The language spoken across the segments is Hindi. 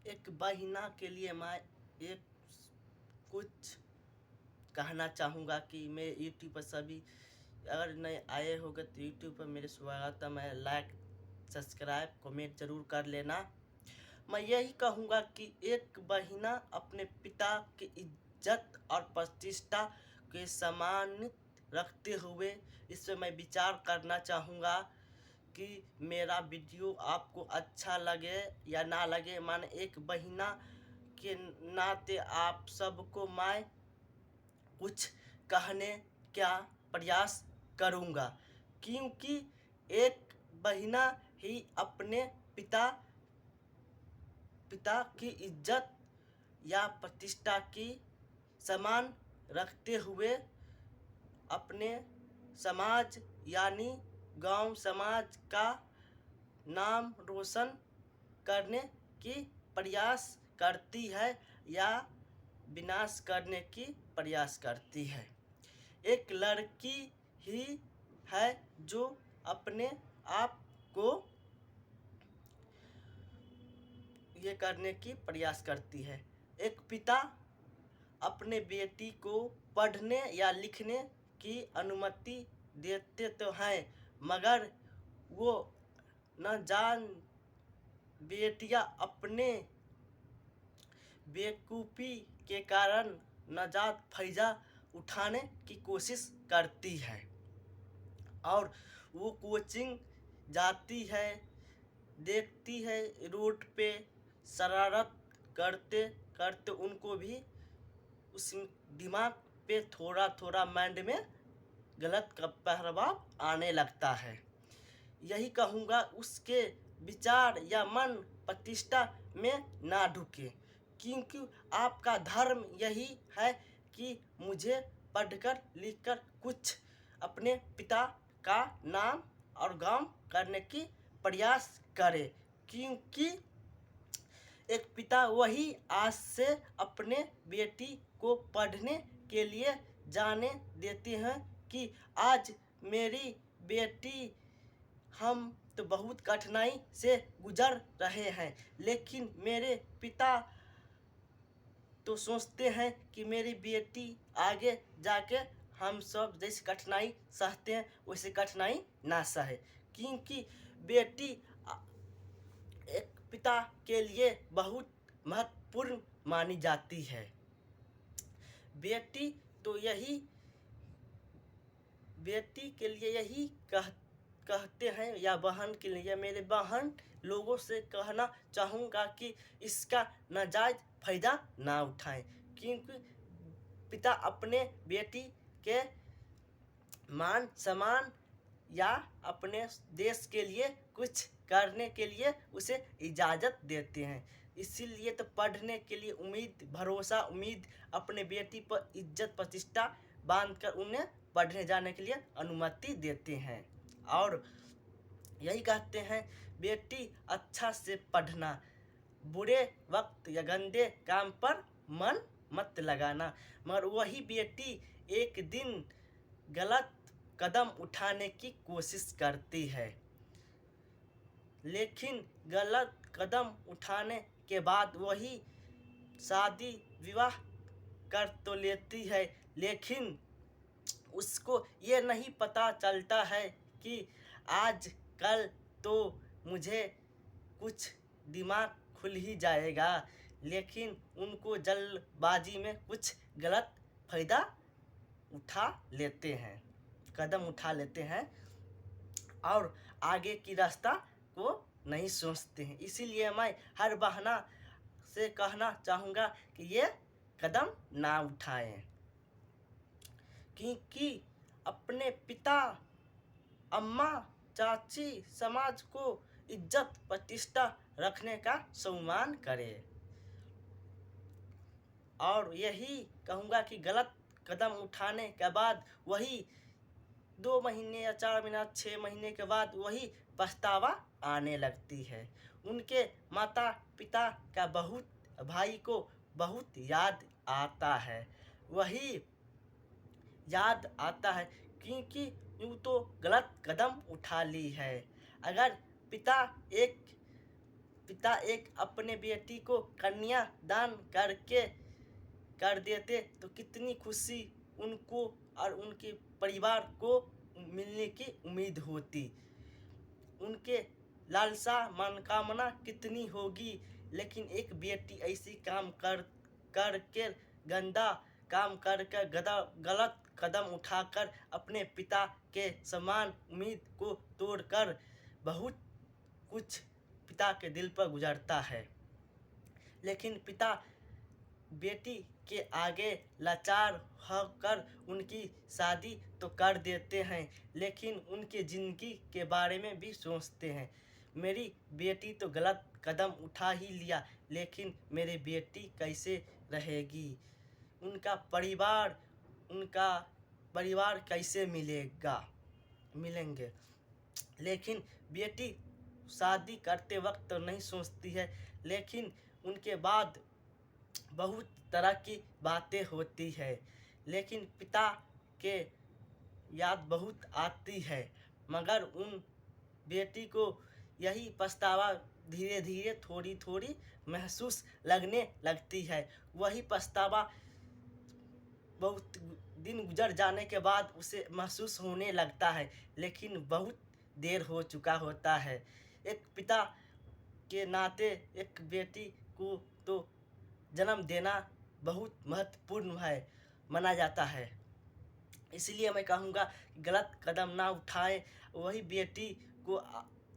एक बहिना के लिए मैं एक कुछ कहना चाहूँगा कि मैं यूट्यूब पर सभी अगर नए आए होगे तो यूट्यूब पर मेरे स्वागतम है। लाइक सब्सक्राइब कमेंट ज़रूर कर लेना। मैं यही कहूँगा कि एक बहिना अपने पिता की इज्जत और प्रतिष्ठा के सम्मानित रखते हुए इस पर मैं विचार करना चाहूँगा कि मेरा वीडियो आपको अच्छा लगे या ना लगे। मान एक बहिना के नाते आप सबको मैं कुछ कहने का प्रयास करूँगा, क्योंकि एक बहिना ही अपने पिता की इज्जत या प्रतिष्ठा की सम्मान रखते हुए अपने समाज यानी गांव समाज का नाम रोशन करने की प्रयास करती है या विनाश करने की प्रयास करती है। एक लड़की ही है जो अपने आप को ये करने की प्रयास करती है। एक पिता अपने बेटी को पढ़ने या लिखने की अनुमति देते तो हैं, मगर वो न जान बेटियां अपने बेवकूफ़ी के कारण नाजायज़ फ़ायदा उठाने की कोशिश करती है और वो कोचिंग जाती है, देखती है रोड पे शरारत करते करते उनको भी उस दिमाग पे थोड़ा थोड़ा माइंड में गलत का प्रभाव आने लगता है। यही कहूँगा उसके विचार या मन प्रतिष्ठा में ना ढुके, क्योंकि आपका धर्म यही है कि मुझे पढ़कर लिखकर कुछ अपने पिता का नाम और गांव करने की प्रयास करे, क्योंकि एक पिता वही आज से अपने बेटी को पढ़ने के लिए जाने देते हैं कि आज मेरी बेटी हम तो बहुत कठिनाई से गुजर रहे हैं, लेकिन मेरे पिता तो सोचते हैं कि मेरी बेटी आगे जाके हम सब जैसे कठिनाई सहते हैं वैसे कठिनाई ना सहे, क्योंकि बेटी एक पिता के लिए बहुत महत्वपूर्ण मानी जाती है। बेटी तो यही बेटी के लिए यही कहते हैं या बहन के लिए, मेरे बहन लोगों से कहना चाहूँगा कि इसका नाजायज़ फ़ायदा ना उठाएं, क्योंकि पिता अपने बेटी के मान सम्मान या अपने देश के लिए कुछ करने के लिए उसे इजाज़त देते हैं। इसीलिए तो पढ़ने के लिए भरोसा उम्मीद अपने बेटी पर इज्जत प्रतिष्ठा बांधकर उन्हें पढ़ने जाने के लिए अनुमति देते हैं और यही कहते हैं बेटी अच्छा से पढ़ना, बुरे वक्त या गंदे काम पर मन मत लगाना। मगर वही बेटी एक दिन गलत कदम उठाने की कोशिश करती है, लेकिन गलत कदम उठाने के बाद वही शादी विवाह कर तो लेती है, लेकिन उसको ये नहीं पता चलता है कि आज कल तो मुझे कुछ दिमाग खुल ही जाएगा, लेकिन उनको जल्दबाजी में कुछ गलत फ़ायदा उठा लेते हैं, कदम उठा लेते हैं और आगे की रास्ता को नहीं सोचते हैं। इसीलिए मैं हर बहना से कहना चाहूँगा कि ये कदम ना उठाएं, क्योंकि अपने पिता अम्मा चाची समाज को इज्जत प्रतिष्ठा रखने का सम्मान करें। और यही कहूँगा कि गलत कदम उठाने के बाद वही 2 महीने या 4 महीना 6 महीने के बाद वही पछतावा आने लगती है। उनके माता पिता का भाई को बहुत याद आता है, वही याद आता है क्योंकि यूँ तो गलत कदम उठा ली है। अगर पिता एक पिता एक अपने बेटी को कन्या दान कर देते तो कितनी खुशी उनको और उनके परिवार को मिलने की उम्मीद होती। उनके लालसा मनोकामना कितनी होगी। लेकिन एक बेटी ऐसी काम कर के गंदा काम करके गलत कदम उठाकर अपने पिता के समान उम्मीद को तोड़कर बहुत कुछ पिता के दिल पर गुजरता है। लेकिन पिता बेटी के आगे लाचार होकर उनकी शादी तो कर देते हैं, लेकिन उनके ज़िंदगी के बारे में भी सोचते हैं। मेरी बेटी तो गलत कदम उठा ही लिया, लेकिन मेरी बेटी कैसे रहेगी, उनका परिवार कैसे मिलेंगे। लेकिन बेटी शादी करते वक्त तो नहीं सोचती है, लेकिन उनके बाद बहुत तरह की बातें होती है। लेकिन पिता के याद बहुत आती है, मगर उन बेटी को यही पछतावा धीरे धीरे थोड़ी थोड़ी महसूस लगने लगती है। वही पछतावा बहुत दिन गुजर जाने के बाद उसे महसूस होने लगता है, लेकिन बहुत देर हो चुका होता है। एक पिता के नाते एक बेटी को तो जन्म देना बहुत महत्वपूर्ण है माना जाता है। इसलिए मैं कहूँगा गलत कदम ना उठाएं। वही बेटी को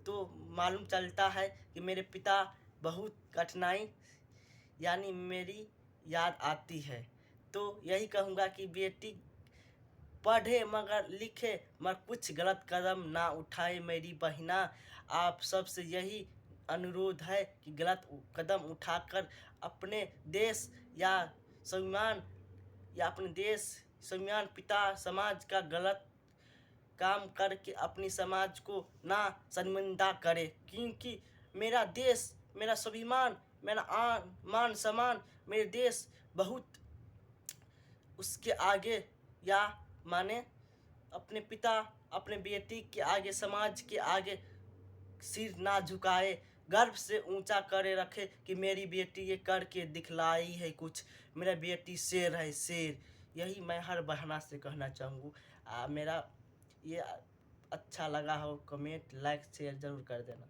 तो मालूम चलता है कि मेरे पिता बहुत कठिनाई यानी मेरी याद आती है। तो यही कहूँगा कि बेटी पढ़े मगर लिखे मगर कुछ गलत कदम ना उठाए। मेरी बहिना आप सबसे यही अनुरोध है कि गलत कदम उठाकर अपने देश या स्वाभिमान पिता समाज का गलत काम करके अपनी समाज को ना शर्मिंदा करे। क्योंकि मेरा देश, मेरा स्वाभिमान, मेरा मान सम्मान, मेरे देश बहुत उसके आगे या माने अपने पिता अपने बेटी के आगे, समाज के आगे सिर ना झुकाए, गर्व से ऊंचा करे रखे कि मेरी बेटी ये करके दिखलाई है कुछ, मेरा बेटी शेर है शेर। यही मैं हर बहना से कहना चाहूँगा। मेरा ये अच्छा लगा हो कमेंट लाइक शेयर ज़रूर कर देना।